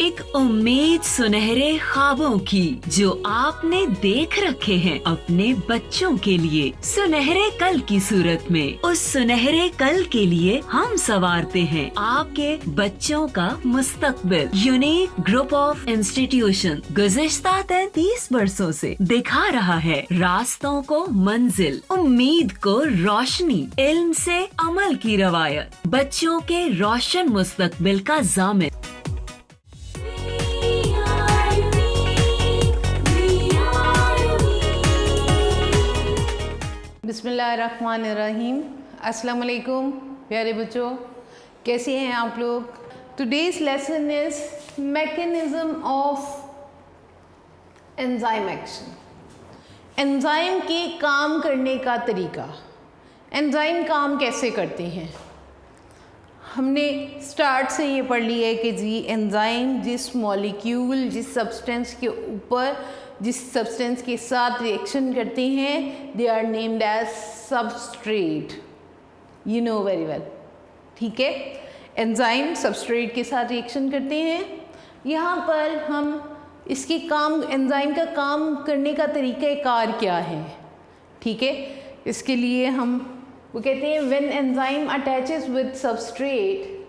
एक उम्मीद सुनहरे ख्वाबों की जो आपने देख रखे हैं अपने बच्चों के लिए, सुनहरे कल की सूरत में। उस सुनहरे कल के लिए हम संवारते हैं आपके बच्चों का मुस्तकबिल। यूनिक ग्रुप ऑफ इंस्टीट्यूशन गुज़िश्ता 33 बरसों से दिखा रहा है रास्तों को मंजिल, उम्मीद को रोशनी, इल्म से अमल की रवायत, बच्चों के रोशन मुस्तकबिल का ज़ामिन। बिस्मिल्लाहिर्रहमानिर्रहीम। अस्सलाम वालेकुम प्यारे बच्चों, कैसे हैं आप लोग। Today's lesson is mechanism of enzyme action. Enzyme के काम करने का तरीका। एंजाइम काम कैसे करते हैं, हमने स्टार्ट से ये पढ़ लिया है कि जी एंजाइम जिस मॉलिक्यूल, जिस सब्सटेंस के ऊपर, जिस सब्सटेंस के साथ रिएक्शन करते हैं, they are named as substrate. You know very well, ठीक है। एंजाइम सबस्ट्रेट के साथ रिएक्शन करते हैं। यहाँ पर हम इसके काम, एंजाइम का काम करने का तरीक़ाकार क्या है, ठीक है। इसके लिए हम वो कहते हैं when enzyme attaches with substrate,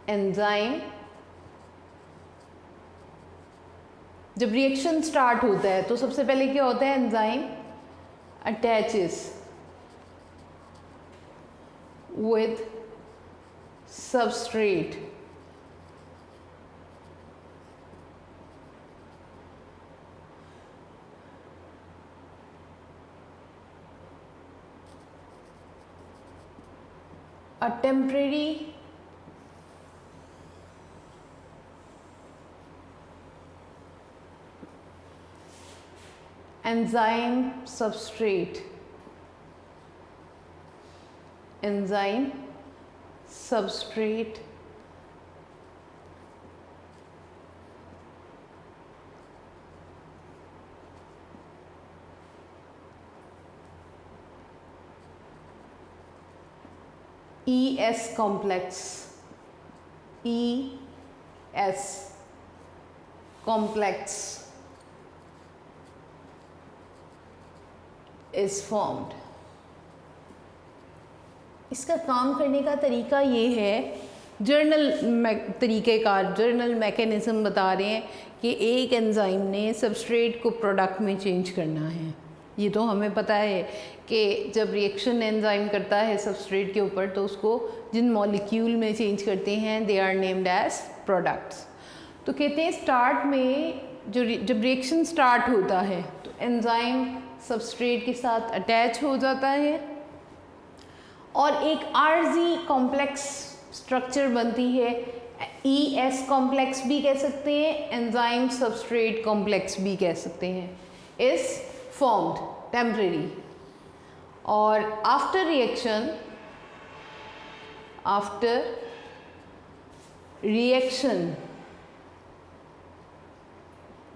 enzyme जब रिएक्शन स्टार्ट होता है तो सबसे पहले क्या होता है, enzyme attaches with substrate. A temporary enzyme substrate, enzyme substrate ES complex, ES complex is formed। इसका काम करने का तरीका ये है, जर्नल तरीक़ेकार, जर्नल मैकेनिज़्म बता रहे हैं कि एक एंजाइम ने सबस्ट्रेट को प्रोडक्ट में चेंज करना है। ये तो हमें पता है कि जब रिएक्शन एंजाइम करता है सबस्ट्रेट के ऊपर तो उसको जिन मॉलिक्यूल में चेंज करते हैं they are named as products. तो कहते हैं स्टार्ट में जब रिएक्शन स्टार्ट होता है तो एंजाइम सबस्ट्रेट के साथ अटैच हो जाता है और एक आरजी कॉम्प्लेक्स स्ट्रक्चर बनती है। ES कॉम्प्लेक्स भी कह सकते हैं, एंजाइम सबस्ट्रेट कॉम्प्लेक्स भी कह सकते हैं। इज formed temporary, और after reaction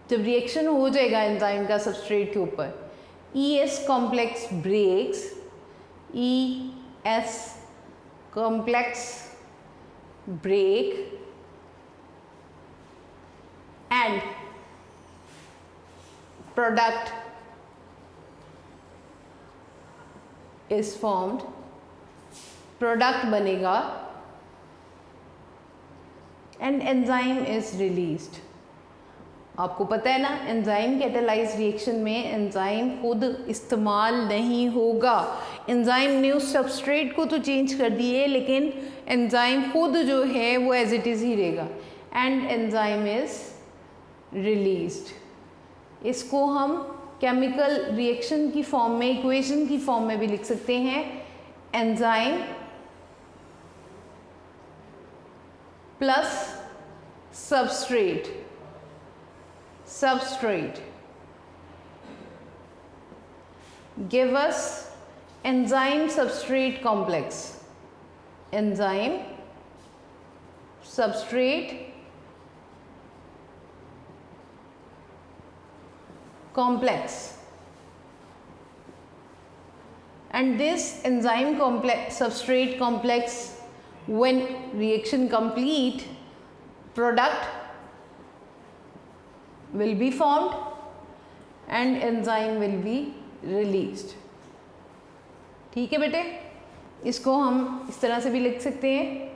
जब रिएक्शन हो जाएगा एंजाइम का सबस्ट्रेट के ऊपर, ES complex breaks, ES complex break and product is formed, product बनेगा एंड एंजाइम इज रिलीज्ड। आपको पता है ना, एंजाइम कैटालाइज रिएक्शन में एंजाइम खुद इस्तेमाल नहीं होगा। एंजाइम ने उस सबस्ट्रेट को तो चेंज कर दिए लेकिन एंजाइम खुद जो है वो एज इट इज़ ही रहेगा एंड एंजाइम इज रिलीज्ड। इसको हम केमिकल रिएक्शन की फॉर्म में, इक्वेशन की फॉर्म में भी लिख सकते हैं। Enzyme plus substrate, substrate give us enzyme substrate complex, enzyme substrate complex, and this enzyme complex, substrate complex, when reaction complete product will be formed and enzyme will be released. ठीक है बेटे, इसको हम इस तरह से भी लिख सकते हैं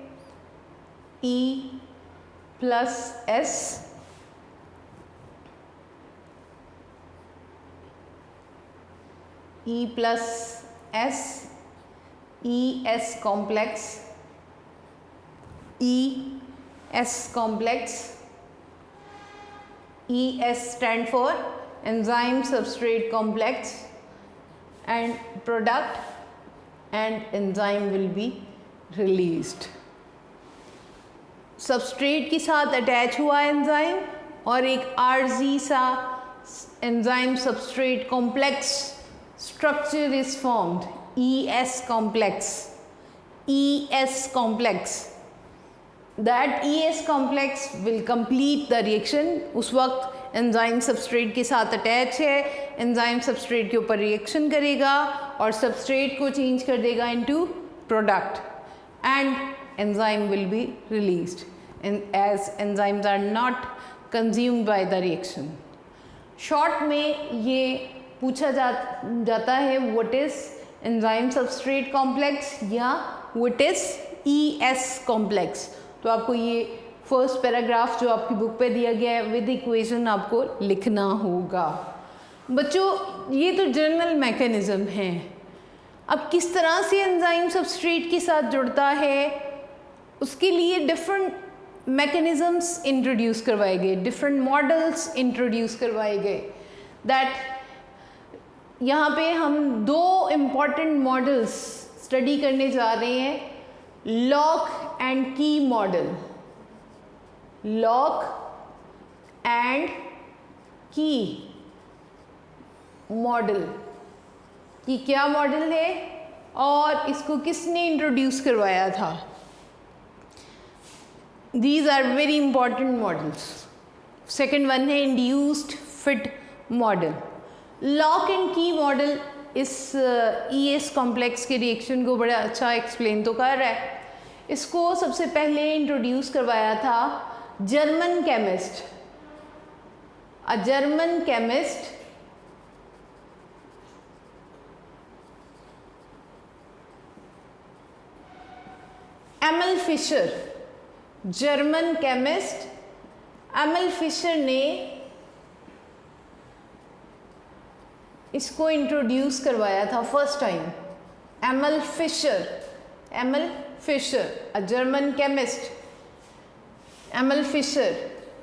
E plus S E plus S ES complex ES complex ES stand for enzyme substrate complex and product and enzyme will be released. Substrate के साथ अटैच हुआ एंजाइम और एक आरजी सा enzyme substrate complex structure is formed ES complex. ES complex. That ES complex will complete the reaction. उस वक्त enzyme substrate के साथ अटैच है, एंजाइम सबस्ट्रेट के ऊपर रिएक्शन करेगा और सबस्ट्रेट को चेंज कर देगा into product and enzyme will be released and as enzymes are not consumed by the reaction. Short में ये पूछा जाता है what is enzyme substrate complex या what is ES complex. तो आपको ये फर्स्ट पैराग्राफ जो आपकी बुक पे दिया गया है विद इक्वेशन आपको लिखना होगा. बच्चों ये तो जनरल मैकेनिज्म है. अब किस तरह से एंजाइम सबस्ट्रेट के साथ जुड़ता है उसके लिए डिफरेंट मैकेनिज़म्स इंट्रोड्यूस करवाए गए, डिफरेंट मॉडल्स इंट्रोड्यूस करवाए गए. दैट यहाँ पे हम दो इम्पॉर्टेंट मॉडल्स स्टडी करने जा रहे हैं. Lock and key model. Lock and key model. ये क्या मॉडल है और इसको किसने इंट्रोड्यूस करवाया था? These are very important models. Second one है induced fit model. Lock and key model इस ES complex के रिएक्शन को बड़ा अच्छा एक्सप्लेन तो कर रहा है. इसको सबसे पहले इंट्रोड्यूस करवाया था German chemist. A German chemist Emil Fischer. German chemist Emil Fischer ने इसको इंट्रोड्यूस करवाया था first time. Emil Fischer a German chemist. Emil Fischer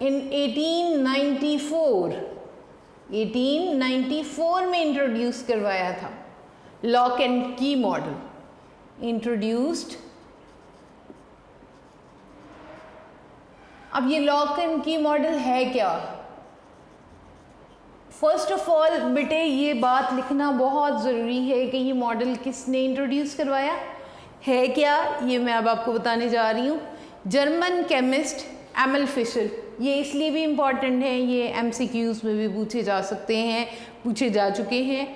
in 1894 में इंट्रोड्यूस करवाया था lock and key model. Introduced. अब ये लॉक एंड की मॉडल है क्या? फर्स्ट ऑफ ऑल बेटे ये बात लिखना बहुत ज़रूरी है कि ये मॉडल किसने इंट्रोड्यूस करवाया है क्या, ये मैं अब आपको बताने जा रही हूँ. German chemist Emil Fischer. ये इसलिए भी इम्पॉर्टेंट है, ये MCQs में भी पूछे जा सकते हैं, पूछे जा चुके हैं.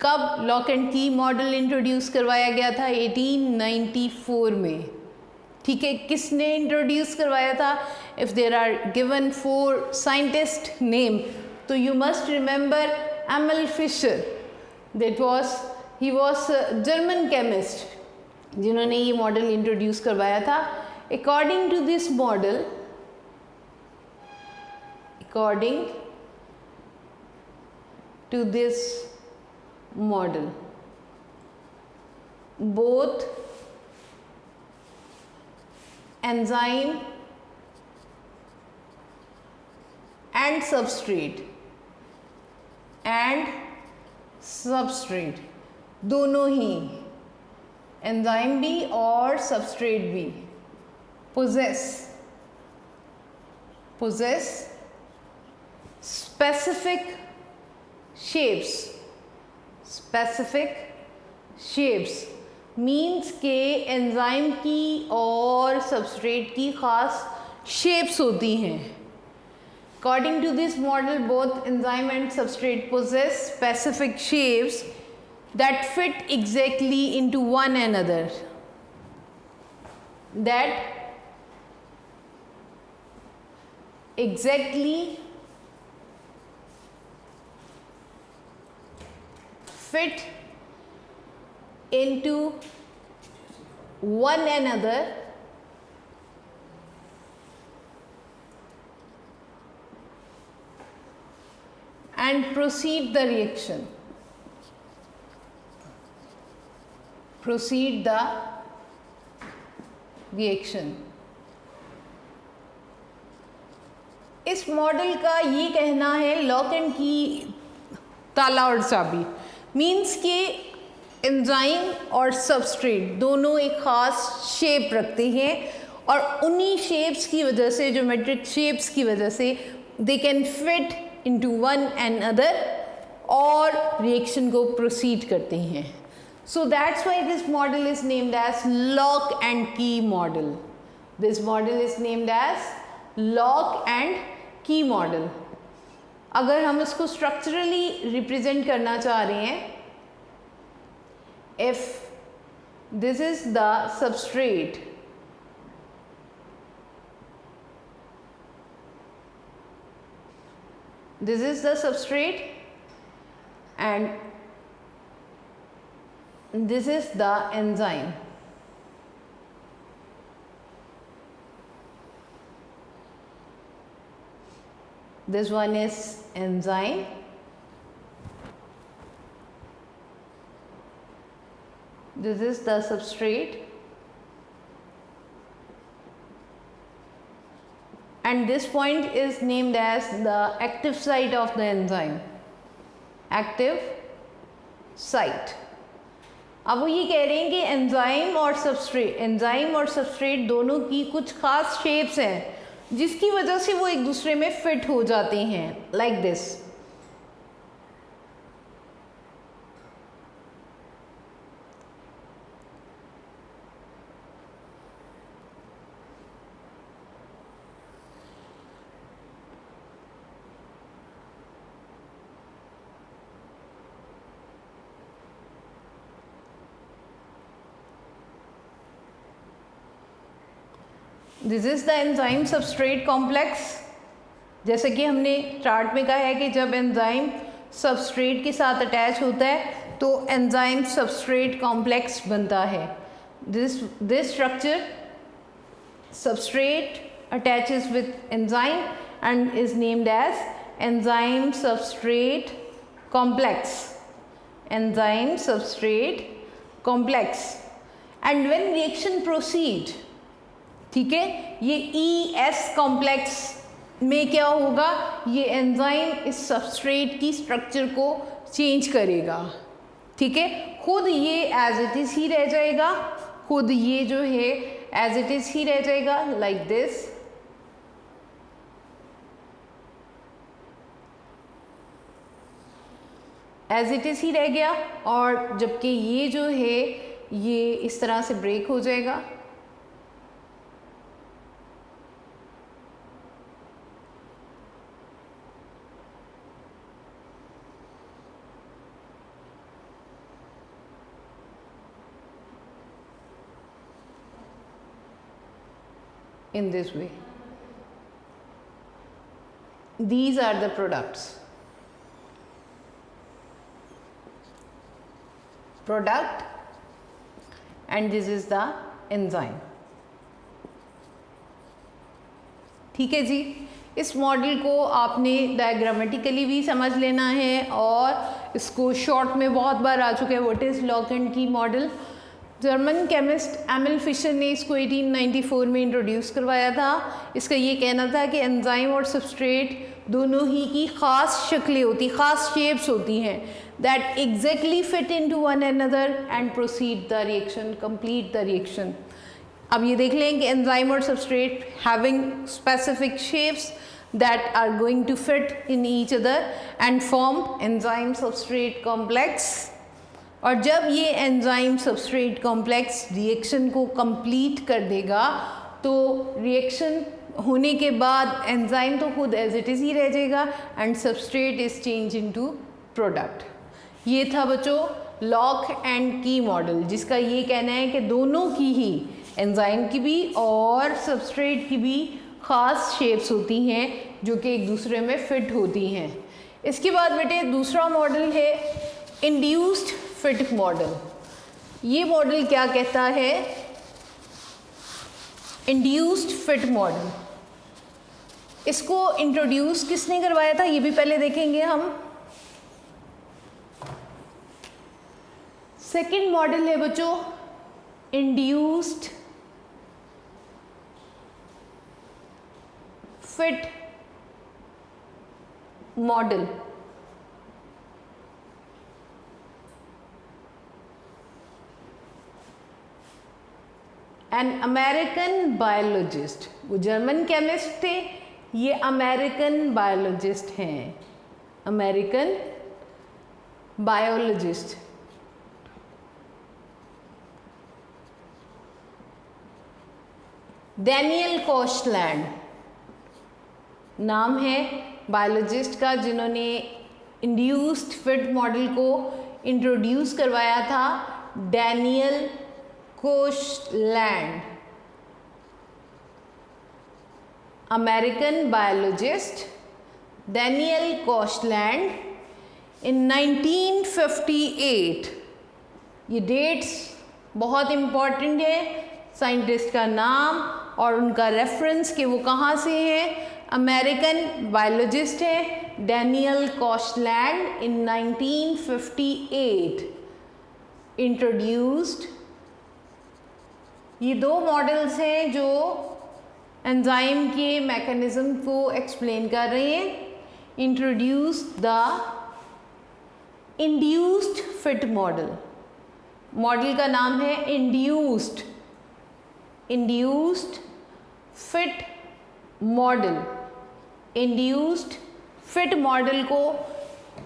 कब lock and key model introduce करवाया गया था? 1894 में. ठीक है, किसने इंट्रोड्यूस करवाया था? If there are given 4 scientist name तो you must remember Emil Fischer. He was German chemist जिन्होंने ये मॉडल इंट्रोड्यूस करवाया था. According to this model, both enzyme and substrate दोनों ही, एंजाइम भी और सबस्ट्रेट भी possess specific shapes मीन्स के एंजाइम की और सबस्ट्रेट की ख़ास शेप्स होती हैं. According to this model, both enzyme and substrate possess specific shapes that fit exactly into one another. That exactly fit into one another and proceed the reaction. Proceed the reaction. इस model का ये कहना है lock and की ताला और चाबी means कि एंजाइम और सबस्ट्रेट दोनों एक ख़ास शेप रखते हैं और उन्हीं शेप्स की वजह से ज्योमेट्रिक शेप्स की वजह से they can fit into one and other और रिएक्शन को प्रोसीड करते हैं. So that's why this model is named as lock and key model. This model is named as lock and key model. अगर हम इसको स्ट्रक्चरली रिप्रेजेंट करना चाह रहे हैं, if this is the substrate, this is the substrate and this is the enzyme. This one is enzyme. This is the substrate and this point is named as the active site of the enzyme. Active site. अब वो ये कह रहे हैं कि enzyme और substrate दोनों की कुछ खास शेप्स हैं जिसकी वजह से वो एक दूसरे में फिट हो जाते हैं like this. This is the enzyme substrate complex. जैसे कि हमने चार्ट में कहा है कि जब एंजाइम सबस्ट्रेट के साथ अटैच होता है तो एंजाइम सबस्ट्रेट कॉम्प्लेक्स बनता है. This structure substrate attaches with enzyme and is named as enzyme substrate complex. Enzyme substrate complex. And when reaction proceed, ठीक है, ये ES कॉम्प्लेक्स में क्या होगा, ये एंजाइम इस सबस्ट्रेट की स्ट्रक्चर को चेंज करेगा. ठीक है, खुद ये एज इट इज़ ही रह जाएगा, खुद ये जो है एज इट इज़ ही रह जाएगा like this. As it is ही रह गया और जबकि ये जो है ये इस तरह से ब्रेक हो जाएगा. In this way. These are the products. Product and this is the enzyme. ठीक है जी, इस मॉडल को आपने डायग्रामेटिकली भी समझ लेना है और इसको शॉर्ट में बहुत बार आ चुका है. What is lock and key model. German chemist Emil Fischer ने इसको 1894 में इंट्रोड्यूस करवाया था. इसका ये कहना था कि एंजाइम और सबस्ट्रेट दोनों ही की ख़ास शक्लें होती, ख़ास शेप्स होती हैं that exactly fit into one another and proceed the reaction, complete the reaction. अब ये देख लें कि एंजाइम और substrate having specific shapes that are going to fit in each other and form enzyme substrate complex. और जब ये enzyme substrate complex reaction को कंप्लीट कर देगा तो रिएक्शन होने के बाद एंजाइम तो खुद एज इट इज़ ही रह जाएगा and substrate is change into product. ये था बच्चों लॉक एंड की मॉडल, जिसका ये कहना है कि दोनों की ही एंजाइम की भी और सबस्ट्रेट की भी ख़ास शेप्स होती हैं जो कि एक दूसरे में फिट होती हैं। इसके बाद बेटे दूसरा मॉडल है इंड्यूस्ड फिट मॉडल। ये मॉडल क्या कहता है? इंड्यूस्ड फिट मॉडल, इसको इंट्रोड्यूस किसने करवाया था ये भी पहले देखेंगे हम। सेकंड मॉडल है बच्चों induced fit model. An American biologist, वो जर्मन केमिस्ट थे, ये अमेरिकन बायोलॉजिस्ट हैं, अमेरिकन बायोलॉजिस्ट। डैनियल कोशलैंड नाम है बायोलॉजिस्ट का जिन्होंने इंड्यूस्ड फिट मॉडल को इंट्रोड्यूस करवाया था, Daniel Koshland, American biologist Daniel Koshland in 1958। ये डेट्स बहुत इम्पॉर्टेंट है, साइंटिस्ट का नाम और उनका रेफरेंस कि वो कहाँ से हैं। अमेरिकन बायोलॉजिस्ट है डैनियल कोशलैंड इन 1958 इंट्रोड्यूस्ड। ये दो मॉडल्स हैं जो एंजाइम के मैकेनिज्म को एक्सप्लेन कर रहे हैं। Introduce the induced fit model, model का नाम है induced fit model. Induced fit model को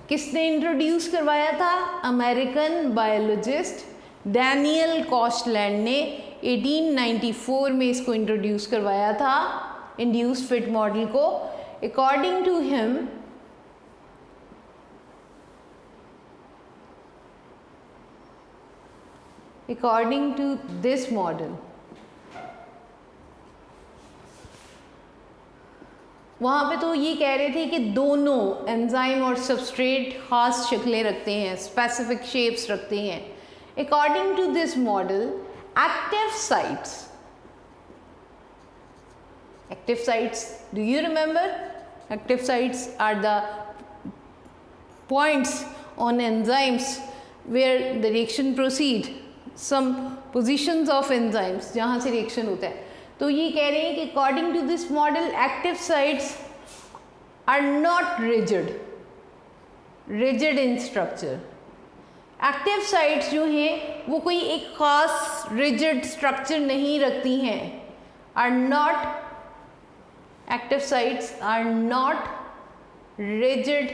किसने इंट्रोड्यूस करवाया था? अमेरिकन बायोलॉजिस्ट डैनियल कोशलैंड ने 1894 में इसको इंट्रोड्यूस करवाया था, इंड्यूस्ड फिट मॉडल को। According to him according to this model, वहाँ पे तो ये कह रहे थे कि दोनों एंजाइम और सबस्ट्रेट खास शक्लें रखते हैं, स्पेसिफिक शेप्स रखते हैं। According to this model active sites, do you remember? Active sites are the points on enzymes where the reaction proceed, some positions of enzymes जहाँ से reaction होता है। तो ये कह रहे हैं कि according to this model active sites are not rigid in structure। Active sites जो हैं वो कोई एक ख़ास रिजिड स्ट्रक्चर नहीं रखती हैं। Are not, active sites are not rigid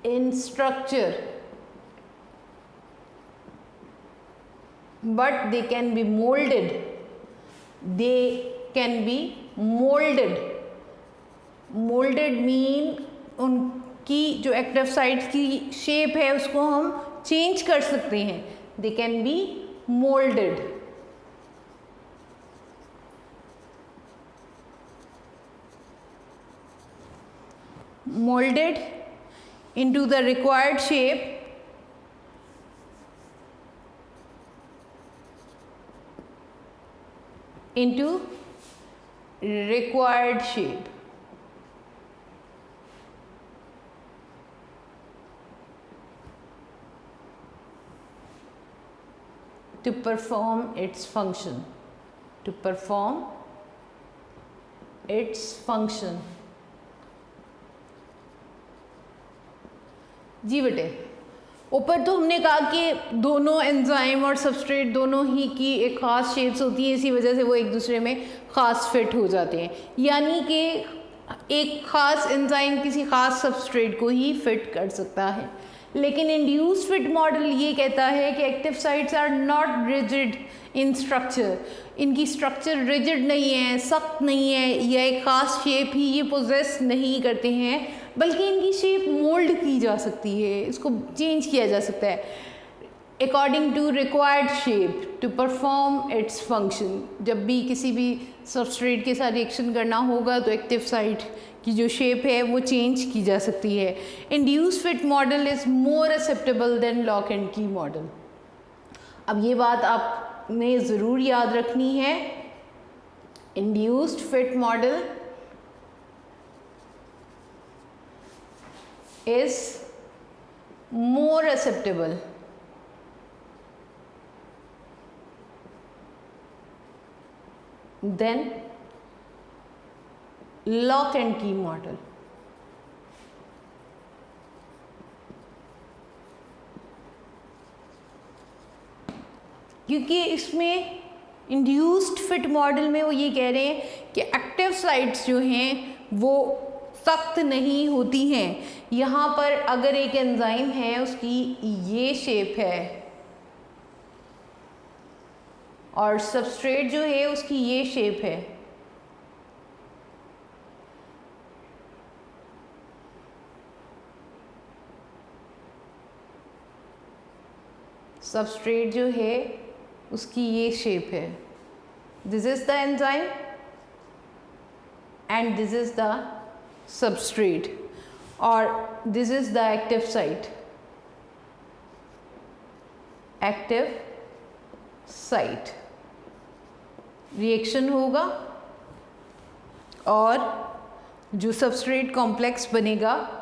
in structure but they can be moulded, they can be moulded. Moulded mean उनकी जो एक्टिव साइट्स की शेप है उसको हम चेंज कर सकते हैं, दे can be moulded. Moulded into the required shape into required shape. To perform its function, to perform its function. जी बेटे, ऊपर तो हमने कहा कि दोनों एंजाइम और सबस्ट्रेट दोनों ही की एक ख़ास शेप्स होती हैं, इसी वजह से वो एक दूसरे में ख़ास फिट हो जाते हैं, यानी कि एक ख़ास एंजाइम किसी ख़ास सबस्ट्रेट को ही फिट कर सकता है। लेकिन इंड्यूस्ड फिट मॉडल ये कहता है कि active sites are not rigid in structure, इनकी स्ट्रक्चर रिजिड नहीं है, सख्त नहीं है, या एक ख़ास शेप ही ये पोजेस नहीं करते हैं, बल्कि इनकी शेप मोल्ड की जा सकती है, इसको चेंज किया जा सकता है। According to required shape to perform its function. जब भी किसी भी सबस्ट्रेट के साथ रिएक्शन करना होगा तो एक्टिव साइट की जो शेप है वो चेंज की जा सकती है। Induce fit model is more acceptable than lock and key model. अब ये बात आपने ज़रूर याद रखनी है, induced fit model is more acceptable than lock and key model। क्योंकि इसमें इंड्यूस्ड फिट मॉडल में वो ये कह रहे हैं कि एक्टिव साइट्स जो हैं वो सख्त नहीं होती हैं। यहाँ पर अगर एक एंजाइम है उसकी ये शेप है और सबस्ट्रेट जो है उसकी ये शेप है, सबस्ट्रेट जो है उसकी ये शेप है, this is the enzyme and this is the substrate और this is the active site, active site। Reaction होगा और जो सबस्ट्रेट कॉम्प्लेक्स बनेगा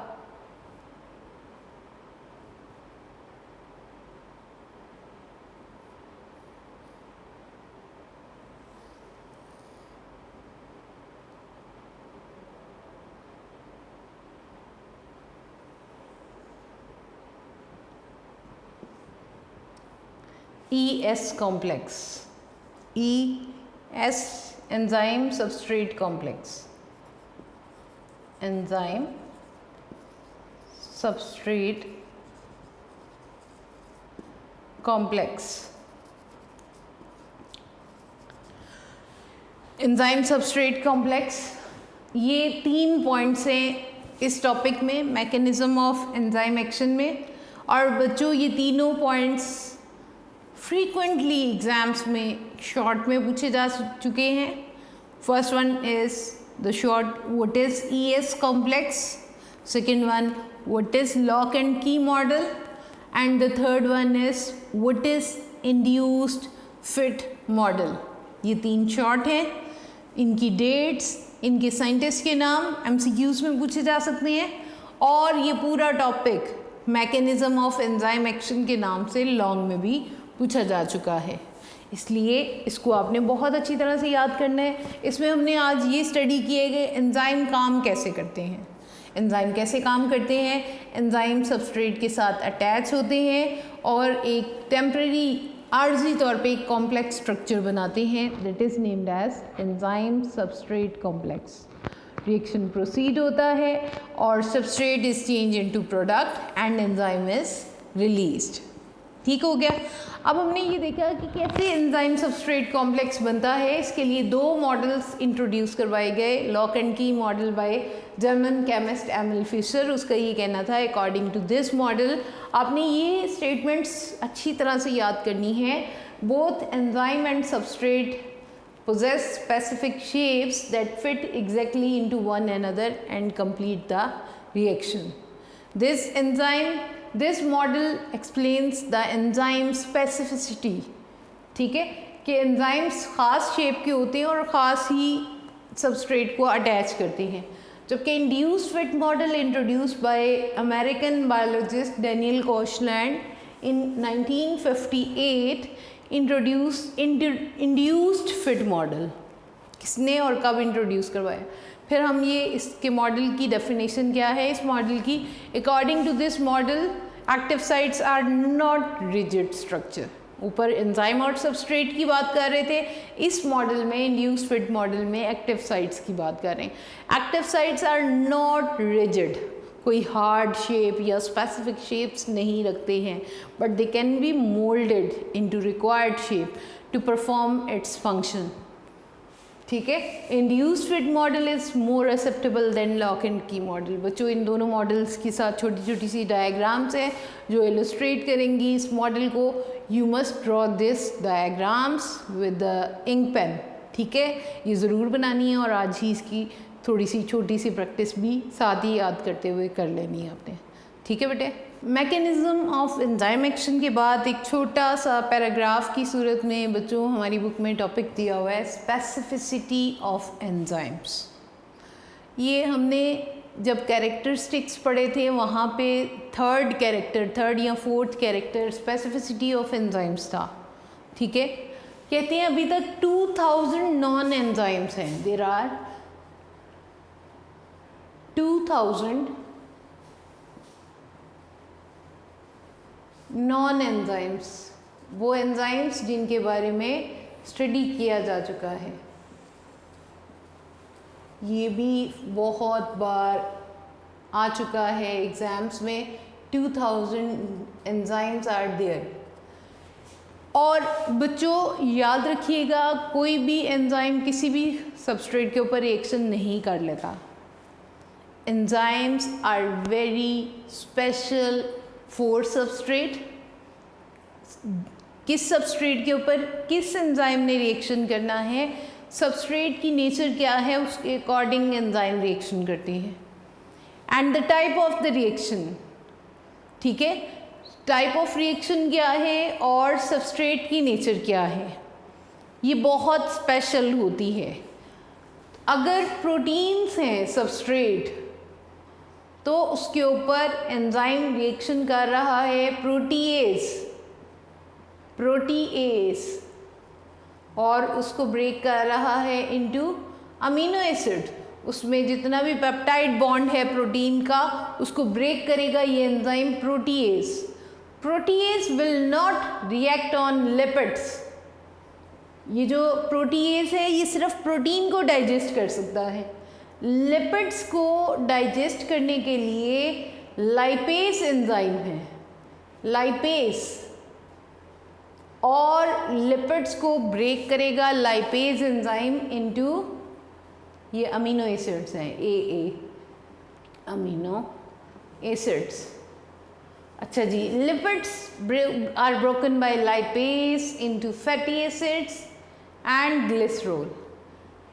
ES complex, ES enzyme substrate complex, enzyme substrate complex। Enzyme substrate complex, ये 3 points हैं इस topic में, mechanism of enzyme action में। और बच्चों ये तीनों पॉइंट्स फ्रीक्वेंटली एग्जाम्स में शॉर्ट में पूछे जा चुके हैं। First one is the short what is ES complex, second one what is lock and key model and the third one is what is induced fit model. ये 3 short हैं, इनकी dates, इनके साइंटिस्ट के नाम MCQs में पूछे जा सकते हैं और ये पूरा topic mechanism of enzyme action के नाम से लॉन्ग में भी पूछा जा चुका है, इसलिए इसको आपने बहुत अच्छी तरह से याद करना है। इसमें हमने आज ये स्टडी किए गए एंजाइम काम कैसे करते हैं, एंजाइम कैसे काम करते हैं। एंजाइम सबस्ट्रेट के साथ अटैच होते हैं और एक टेम्परेरी आर्जी तौर पे एक कॉम्प्लेक्स स्ट्रक्चर बनाते हैं that is named as enzyme substrate complex. Reaction proceed होता है और substrate is change into product and enzyme is released. ठीक हो गया। अब हमने ये देखा कि कैसे एंजाइम सबस्ट्रेट कॉम्प्लेक्स बनता है। इसके लिए 2 मॉडल्स इंट्रोड्यूस करवाए गए, lock and key model by German chemist Emil Fischer. उसका ये कहना था अकॉर्डिंग टू दिस मॉडल, आपने ये स्टेटमेंट्स अच्छी तरह से याद करनी है, both enzyme and substrate possess specific shapes that fit exactly into one another and complete the reaction. This model explains the enzyme specificity। ठीक है कि एंजाइम्स ख़ास शेप के होते हैं और ख़ास ही सबस्ट्रेट को अटैच करते हैं, जबकि induced fit model introduced by American biologist Daniel Koshland in 1958 induced fit model. किसने और कब इंट्रोड्यूस करवाया? फिर हम ये इसके मॉडल की डेफिनेशन क्या है इस मॉडल की। According to this model active sites are not rigid structure. ऊपर एंजाइम और सबस्ट्रेट की बात कर रहे थे, इस मॉडल में इंड्यूस्ड फिट मॉडल में एक्टिव साइट्स की बात कर रहे हैं। Active sites are not rigid, कोई हार्ड शेप या स्पेसिफिक शेप्स नहीं रखते हैं, but they can be moulded into required shape to perform its function. ठीक है। Induced fit model is more acceptable than lock and key model. बच्चों इन दोनों models के साथ छोटी छोटी सी डायग्राम्स हैं जो इलस्ट्रेट करेंगी इस मॉडल को। You must draw this diagrams with the ink pen, ठीक है, ये ज़रूर बनानी है और आज ही इसकी थोड़ी सी छोटी सी प्रैक्टिस भी साथ ही याद करते हुए कर लेनी है आपने, ठीक है बेटे। मैकेनिज़्म ऑफ एंजाइम एक्शन के बाद एक छोटा सा पैराग्राफ की सूरत में बच्चों हमारी बुक में टॉपिक दिया हुआ है स्पेसिफिसिटी ऑफ एंजाइम्स। ये हमने जब कैरेक्टरिस्टिक्स पढ़े थे वहाँ पे थर्ड या fourth character specificity of enzymes था, ठीक है। कहते हैं अभी तक 2000 नॉन एंजाइम्स हैं। देयर आर 2000 नॉन एंजाइम्स, वो एंजाइम्स जिनके बारे में स्टडी किया जा चुका है। ये भी बहुत बार आ चुका है एग्ज़ाम्स में। 2000 एंजाइम्स आर देयर। और बच्चों याद रखिएगा कोई भी एंजाइम किसी भी सबस्ट्रेट के ऊपर रिएक्शन नहीं कर लेता। Enzymes are very special for substrate. किस सबस्ट्रेट के ऊपर किस एंजाइम ने रिएक्शन करना है, सबस्ट्रेट की नेचर क्या है, उसके अकॉर्डिंग एंजाइम रिएक्शन करती है। And the type of the reaction, ठीक है, टाइप ऑफ रिएक्शन क्या है और सबस्ट्रेट की नेचर क्या है, ये बहुत स्पेशल होती है। अगर प्रोटीन्स हैं सबस्ट्रेट तो उसके ऊपर एंजाइम रिएक्शन कर रहा है प्रोटीएज और उसको ब्रेक कर रहा है इनटू अमीनो एसिड। उसमें जितना भी पेप्टाइड बॉन्ड है प्रोटीन का उसको ब्रेक करेगा ये enzyme protease. Protease will not react on lipids. ये जो प्रोटीएज है ये सिर्फ प्रोटीन को डाइजेस्ट कर सकता है। लिपिड्स को डाइजेस्ट करने के लिए लाइपेज एंजाइम है, लाइपेज, और लिपिड्स को ब्रेक करेगा लाइपेज एंजाइम इनटू ये अमीनो एसिड्स हैं, ए अमीनो एसिड्स। अच्छा जी, lipids are broken by lipase into fatty acids and glycerol.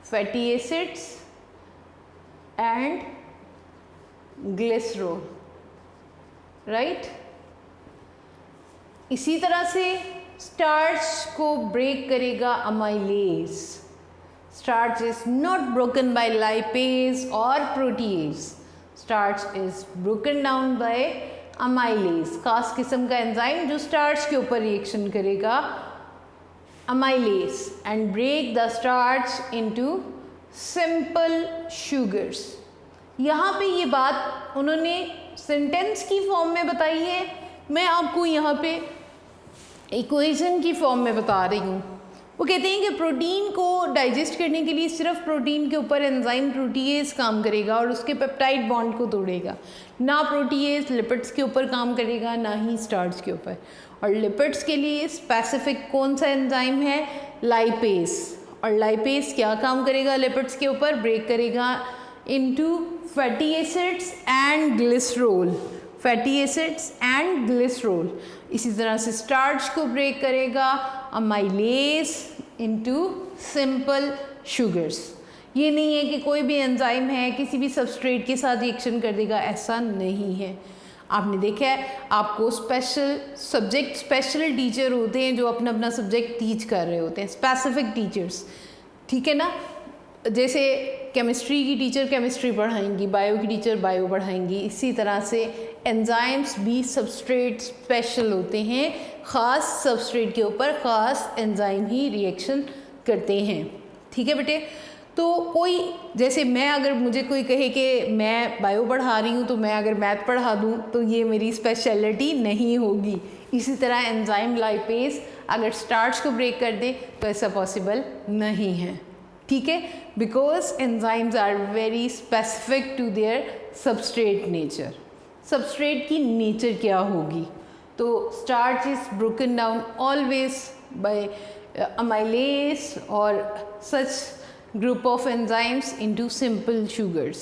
Fatty acids and glycerol, right. इसी तरह से स्टार्च को ब्रेक करेगा amylase. Starch is not broken by lipase और protease, starch is broken down by amylase, खास किस्म का enzyme जो स्टार्च के ऊपर रिएक्शन करेगा, amylase, and break the starch into simple sugars. यहाँ पे ये बात उन्होंने सेंटेंस की फॉर्म में बताई है, मैं आपको यहाँ पे इक्वेशन की फॉर्म में बता रही हूँ। वो कहते हैं कि प्रोटीन को डाइजेस्ट करने के लिए सिर्फ प्रोटीन के ऊपर एंजाइम प्रोटीएज काम करेगा और उसके पेप्टाइड बॉन्ड को तोड़ेगा, ना प्रोटीएज लिपिड्स के ऊपर काम करेगा ना ही स्टार्च के ऊपर। और लिपिड्स के लिए स्पेसिफिक कौन सा एंजाइम है, लाइपेज। और लाइपेज क्या काम करेगा लिपिड्स के ऊपर, ब्रेक करेगा into fatty acids and glycerol, fatty acids and glycerol. इसी तरह से स्टार्च को ब्रेक करेगा अमाइलेज इनटू सिंपल शुगर्स। ये नहीं है कि कोई भी एंजाइम है किसी भी सबस्ट्रेट के साथ रिएक्शन कर देगा, ऐसा नहीं है। आपने देखा है आपको स्पेशल सब्जेक्ट स्पेशल टीचर होते हैं जो अपना अपना सब्जेक्ट टीच कर रहे होते हैं, स्पेसिफिक टीचर्स, ठीक है ना। जैसे केमिस्ट्री की टीचर केमिस्ट्री पढ़ाएंगी, बायो की टीचर बायो पढ़ाएंगी, इसी तरह से एंजाइम्स भी सबस्ट्रेट स्पेशल होते हैं, ख़ास सबस्ट्रेट के ऊपर ख़ास एंजाइम ही रिएक्शन करते हैं, ठीक है बेटे। तो कोई जैसे मैं अगर मुझे कोई कहे कि मैं बायो पढ़ा रही हूँ तो मैं अगर मैथ पढ़ा दूँ तो ये मेरी स्पेशलिटी नहीं होगी। इसी तरह एंजाइम लाइपेज अगर स्टार्च को ब्रेक कर दे तो ऐसा पॉसिबल नहीं है, ठीक है, because enzymes are very specific to their substrate nature. Substrate की नेचर क्या होगी, तो starch is broken down always by amylase और such group of enzymes into simple sugars.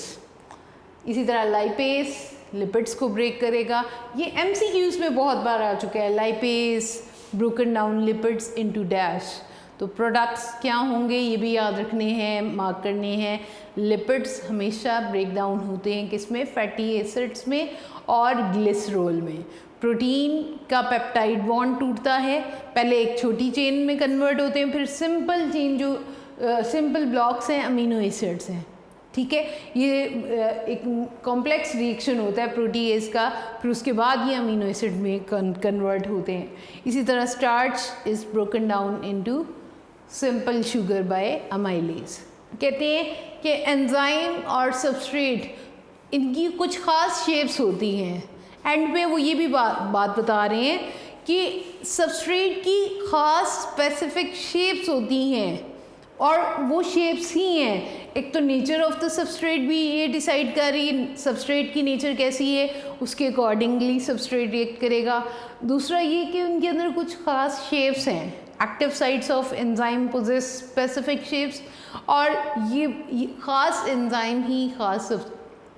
इसी तरह लाइपेज लिपिड्स को ब्रेक करेगा। ये MCQs में बहुत बार आ चुका है, lipase broken down lipids into dash. तो प्रोडक्ट्स क्या होंगे ये भी याद रखने हैं, मार्क करने हैं। लिपिड्स हमेशा ब्रेक डाउन होते हैं किसमें, फैटी एसिड्स में और ग्लिसरॉल में। प्रोटीन का पेप्टाइड बॉन्ड टूटता है, पहले एक छोटी चेन में कन्वर्ट होते हैं, फिर सिंपल चेन जो सिंपल ब्लॉक्स हैं अमीनो एसिड्स हैं, ठीक है। ये एक कॉम्प्लेक्स रिएक्शन होता है प्रोटीएज का, फिर उसके बाद ये अमीनो एसिड में कन्वर्ट होते हैं। इसी तरह starch is broken down into simple sugar bye amylase. कहते हैं कि एंजाइम और सबस्ट्रेट इनकी कुछ ख़ास शेप्स होती हैं। एंड पे वो ये भी बात बता रहे हैं कि सबस्ट्रेट की ख़ास स्पेसिफिक शेप्स होती हैं और वो शेप्स ही हैं। एक तो नेचर ऑफ द सबस्ट्रेट भी ये डिसाइड कर रही है, सबस्ट्रेट की नेचर कैसी है उसके अकॉर्डिंगली सबस्ट्रेट रिएक्ट करेगा। दूसरा ये कि उनके अंदर कुछ ख़ास शेप्स हैं, active sites of enzyme possess specific shapes, और ये ख़ास एंजाइम ही ख़ास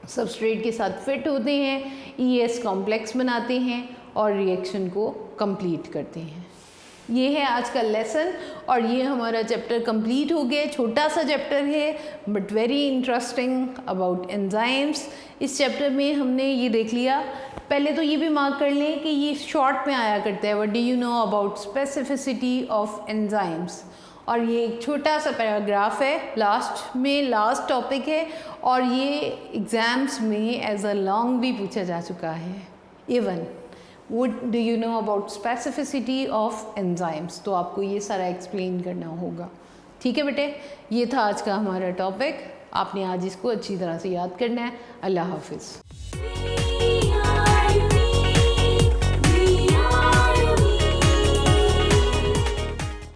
सबस्ट्रेट के साथ फिट होते हैं, ES कॉम्प्लेक्स बनाते हैं और रिएक्शन को कंप्लीट करते हैं। ये है आज का लेसन और ये हमारा चैप्टर कंप्लीट हो गया। छोटा सा चैप्टर है but very interesting about enzymes. इस चैप्टर में हमने ये देख लिया, पहले तो ये भी मार्क कर लें कि ये शॉर्ट में आया करता है, what do you know about specificity of enzymes. और ये एक छोटा सा पैराग्राफ है, लास्ट टॉपिक है और ये एग्ज़ाम्स में एज अ लॉन्ग भी पूछा जा चुका है। Even What do you know about specificity of enzymes? तो आपको ये सारा एक्सप्लेन करना होगा, ठीक है बेटे। ये था आज का हमारा टॉपिक, आपने आज इसको अच्छी तरह से याद करना है। अल्लाह हाफिज़।